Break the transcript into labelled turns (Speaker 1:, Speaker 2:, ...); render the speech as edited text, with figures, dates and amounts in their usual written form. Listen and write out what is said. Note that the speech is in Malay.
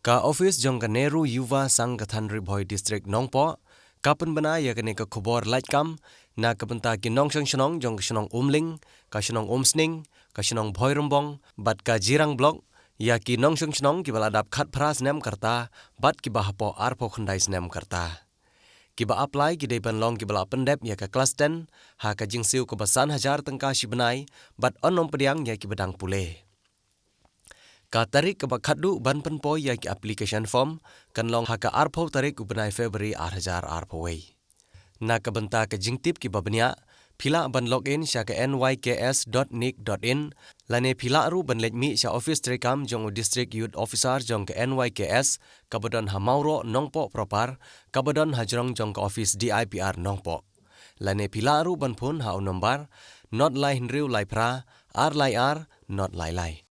Speaker 1: Ka office jong ka Nehru Yuva Sanggathan Bhoi district Nongpo, kapan bana ya kene ka Khubor Laitkam, na kapenta ki nong shnong jong ka shnong umling, ka shnong umsning, ka shnong Bhoi rombong, bat ka jirang blok, ya ki nong shnong ki baladap khat pras nem karta, bat ki bahapo arpo khandai nem karta. Ki ba apply ki depan long ki bala pendep ya ka kelas 10, ha ka jingsiu ko basan hajar tengka si benai, bat onom pediang ya ki bedang pule. Ka tarik ke bakadu ban penpo ya ki application form, kan long ha ka arpo tarik ku benai Februari 8,000 arpo wei. Na ka benta ka jingtip ki babnya, pila ban login sya ka nyks.nic.in, lane pila ru ban letmi sya office trekam jong district youth officer jong ka nyks, kabadon ha mauro nongpo propar, kabadon ha jrong jong ka office DIPR nongpo. Lane pila ru ban pun ha nombar, not lai hinriu lai pra, ar, not lai lai.